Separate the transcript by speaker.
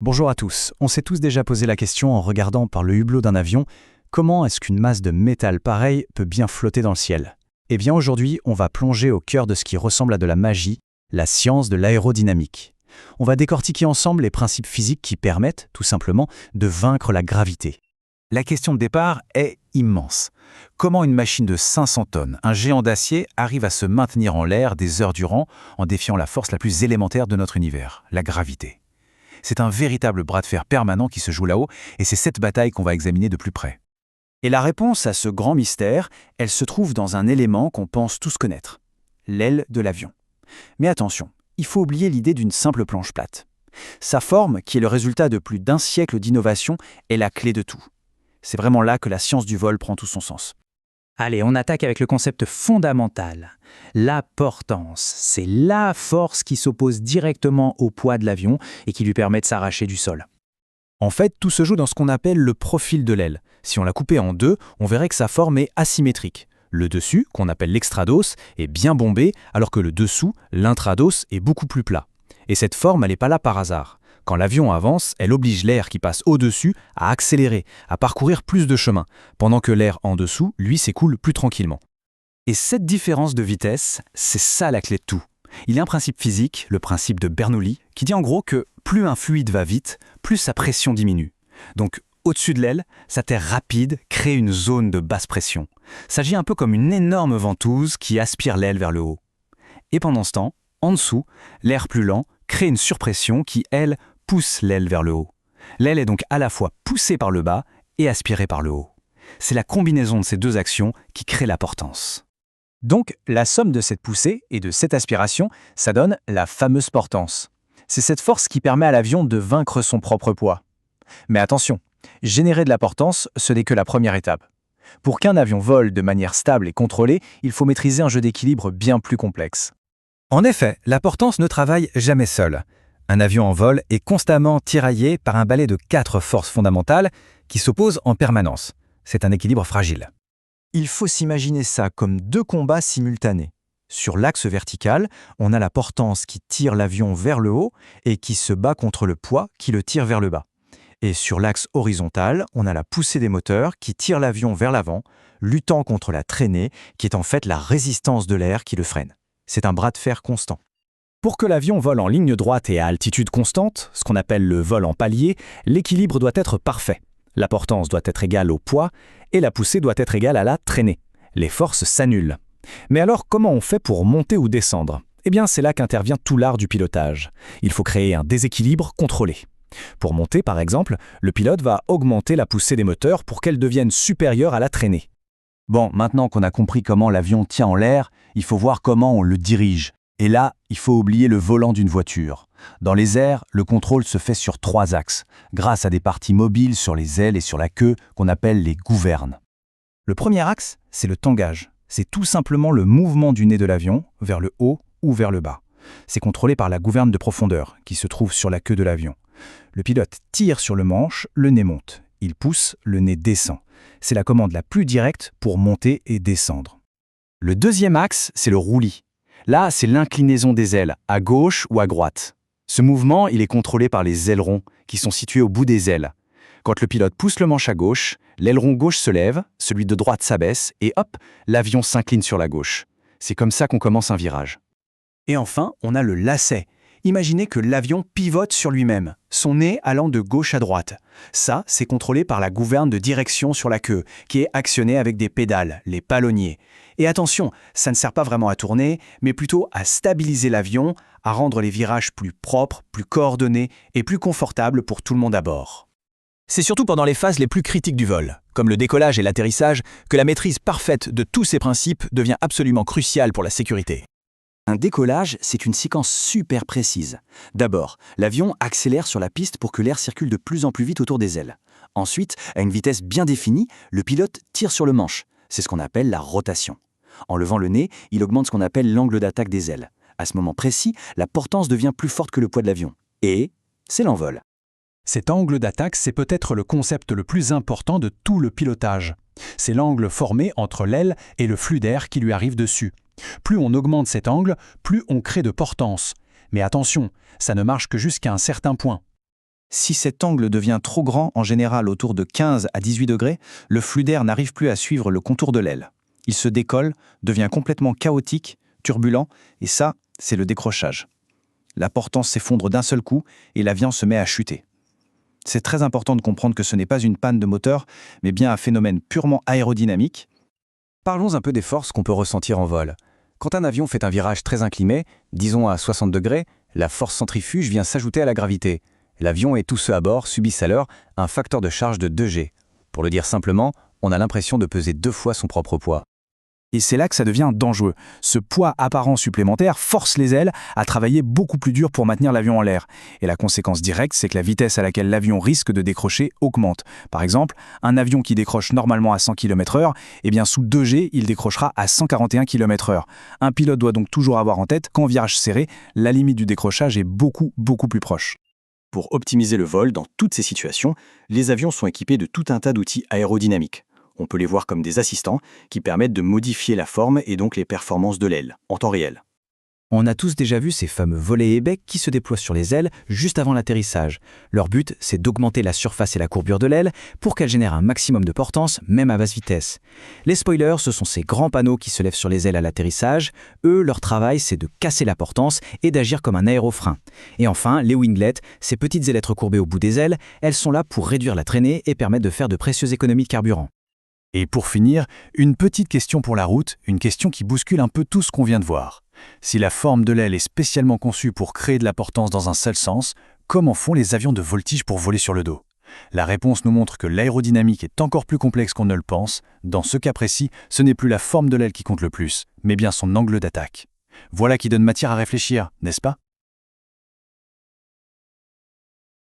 Speaker 1: Bonjour à tous. On s'est tous déjà posé la question en regardant par le hublot d'un avion, comment est-ce qu'une masse de métal pareil peut bien flotter dans le ciel? Eh bien aujourd'hui, on va plonger au cœur de ce qui ressemble à de la magie, la science de l'aérodynamique. On va décortiquer ensemble les principes physiques qui permettent, tout simplement, de vaincre la gravité.
Speaker 2: La question de départ est immense. Comment une machine de 500 tonnes, un géant d'acier, arrive à se maintenir en l'air des heures durant en défiant la force la plus élémentaire de notre univers, la gravité? C'est un véritable bras de fer permanent qui se joue là-haut, et c'est cette bataille qu'on va examiner de plus près.
Speaker 1: Et la réponse à ce grand mystère, elle se trouve dans un élément qu'on pense tous connaître, l'aile de l'avion. Mais attention, il faut oublier l'idée d'une simple planche plate. Sa forme, qui est le résultat de plus d'un siècle d'innovation, est la clé de tout. C'est vraiment là que la science du vol prend tout son sens.
Speaker 3: Allez, on attaque avec le concept fondamental. La portance, c'est la force qui s'oppose directement au poids de l'avion et qui lui permet de s'arracher du sol.
Speaker 1: En fait, tout se joue dans ce qu'on appelle le profil de l'aile. Si on la coupait en deux, on verrait que sa forme est asymétrique. Le dessus, qu'on appelle l'extrados, est bien bombé, alors que le dessous, l'intrados, est beaucoup plus plat. Et cette forme, elle n'est pas là par hasard. Quand l'avion avance, elle oblige l'air qui passe au-dessus à accélérer, à parcourir plus de chemin, pendant que l'air en dessous, lui, s'écoule plus tranquillement. Et cette différence de vitesse, c'est ça la clé de tout. Il y a un principe physique, le principe de Bernoulli, qui dit en gros que plus un fluide va vite, plus sa pression diminue. Donc, au-dessus de l'aile, cette air rapide crée une zone de basse pression. Ça agit un peu comme une énorme ventouse qui aspire l'aile vers le haut. Et pendant ce temps, en dessous, l'air plus lent crée une surpression qui, elle, pousse l'aile vers le haut. L'aile est donc à la fois poussée par le bas et aspirée par le haut. C'est la combinaison de ces deux actions qui crée la portance. Donc, la somme de cette poussée et de cette aspiration, ça donne la fameuse portance. C'est cette force qui permet à l'avion de vaincre son propre poids. Mais attention, générer de la portance, ce n'est que la première étape. Pour qu'un avion vole de manière stable et contrôlée, il faut maîtriser un jeu d'équilibre bien plus complexe.
Speaker 2: En effet, la portance ne travaille jamais seule. Un avion en vol est constamment tiraillé par un balai de 4 forces fondamentales qui s'opposent en permanence. C'est un équilibre fragile.
Speaker 1: Il faut s'imaginer ça comme deux combats simultanés. Sur l'axe vertical, on a la portance qui tire l'avion vers le haut et qui se bat contre le poids qui le tire vers le bas. Et sur l'axe horizontal, on a la poussée des moteurs qui tire l'avion vers l'avant, luttant contre la traînée qui est en fait la résistance de l'air qui le freine. C'est un bras de fer constant. Pour que l'avion vole en ligne droite et à altitude constante, ce qu'on appelle le vol en palier, l'équilibre doit être parfait. La portance doit être égale au poids et la poussée doit être égale à la traînée. Les forces s'annulent. Mais alors, comment on fait pour monter ou descendre? Eh bien, c'est là qu'intervient tout l'art du pilotage. Il faut créer un déséquilibre contrôlé. Pour monter, par exemple, le pilote va augmenter la poussée des moteurs pour qu'elle devienne supérieure à la traînée. Bon, maintenant qu'on a compris comment l'avion tient en l'air, il faut voir comment on le dirige. Et là, il faut oublier le volant d'une voiture. Dans les airs, le contrôle se fait sur 3 axes, grâce à des parties mobiles sur les ailes et sur la queue qu'on appelle les gouvernes. Le premier axe, c'est le tangage. C'est tout simplement le mouvement du nez de l'avion vers le haut ou vers le bas. C'est contrôlé par la gouverne de profondeur, qui se trouve sur la queue de l'avion. Le pilote tire sur le manche, le nez monte. Il pousse, le nez descend. C'est la commande la plus directe pour monter et descendre. Le deuxième axe, c'est le roulis. Là, c'est l'inclinaison des ailes, à gauche ou à droite. Ce mouvement, il est contrôlé par les ailerons, qui sont situés au bout des ailes. Quand le pilote pousse le manche à gauche, l'aileron gauche se lève, celui de droite s'abaisse, et hop, l'avion s'incline sur la gauche. C'est comme ça qu'on commence un virage. Et enfin, on a le lacet. Imaginez que l'avion pivote sur lui-même, son nez allant de gauche à droite. Ça, c'est contrôlé par la gouverne de direction sur la queue, qui est actionnée avec des pédales, les palonniers. Et attention, ça ne sert pas vraiment à tourner, mais plutôt à stabiliser l'avion, à rendre les virages plus propres, plus coordonnés et plus confortables pour tout le monde à bord. C'est surtout pendant les phases les plus critiques du vol, comme le décollage et l'atterrissage, que la maîtrise parfaite de tous ces principes devient absolument cruciale pour la sécurité. Un décollage, c'est une séquence super précise. D'abord, l'avion accélère sur la piste pour que l'air circule de plus en plus vite autour des ailes. Ensuite, à une vitesse bien définie, le pilote tire sur le manche. C'est ce qu'on appelle la rotation. En levant le nez, il augmente ce qu'on appelle l'angle d'attaque des ailes. À ce moment précis, la portance devient plus forte que le poids de l'avion. Et c'est l'envol.
Speaker 4: Cet angle d'attaque, c'est peut-être le concept le plus important de tout le pilotage. C'est l'angle formé entre l'aile et le flux d'air qui lui arrive dessus. Plus on augmente cet angle, plus on crée de portance. Mais attention, ça ne marche que jusqu'à un certain point.
Speaker 1: Si cet angle devient trop grand, en général autour de 15 à 18 degrés, le flux d'air n'arrive plus à suivre le contour de l'aile. Il se décolle, devient complètement chaotique, turbulent, et ça, c'est le décrochage. La portance s'effondre d'un seul coup et l'avion se met à chuter. C'est très important de comprendre que ce n'est pas une panne de moteur, mais bien un phénomène purement aérodynamique.
Speaker 5: Parlons un peu des forces qu'on peut ressentir en vol. Quand un avion fait un virage très incliné, disons à 60 degrés, la force centrifuge vient s'ajouter à la gravité. L'avion et tous ceux à bord subissent alors un facteur de charge de 2G. Pour le dire simplement, on a l'impression de peser 2 fois son propre poids.
Speaker 2: Et c'est là que ça devient dangereux. Ce poids apparent supplémentaire force les ailes à travailler beaucoup plus dur pour maintenir l'avion en l'air. Et la conséquence directe, c'est que la vitesse à laquelle l'avion risque de décrocher augmente. Par exemple, un avion qui décroche normalement à 100 km/h, eh bien sous 2G, il décrochera à 141 km/h. Un pilote doit donc toujours avoir en tête qu'en virage serré, la limite du décrochage est beaucoup plus proche.
Speaker 1: Pour optimiser le vol dans toutes ces situations, les avions sont équipés de tout un tas d'outils aérodynamiques. On peut les voir comme des assistants qui permettent de modifier la forme et donc les performances de l'aile, en temps réel.
Speaker 5: On a tous déjà vu ces fameux volets et becs qui se déploient sur les ailes juste avant l'atterrissage. Leur but, c'est d'augmenter la surface et la courbure de l'aile pour qu'elle génère un maximum de portance, même à basse vitesse. Les spoilers, ce sont ces grands panneaux qui se lèvent sur les ailes à l'atterrissage. Eux, leur travail, c'est de casser la portance et d'agir comme un aérofrein. Et enfin, les winglets, ces petites ailettes recourbées au bout des ailes, elles sont là pour réduire la traînée et permettre de faire de précieuses économies de carburant.
Speaker 2: Et pour finir, une petite question pour la route, une question qui bouscule un peu tout ce qu'on vient de voir. Si la forme de l'aile est spécialement conçue pour créer de la portance dans un seul sens, comment font les avions de voltige pour voler sur le dos? La réponse nous montre que l'aérodynamique est encore plus complexe qu'on ne le pense. Dans ce cas précis, ce n'est plus la forme de l'aile qui compte le plus, mais bien son angle d'attaque. Voilà qui donne matière à réfléchir, n'est-ce pas?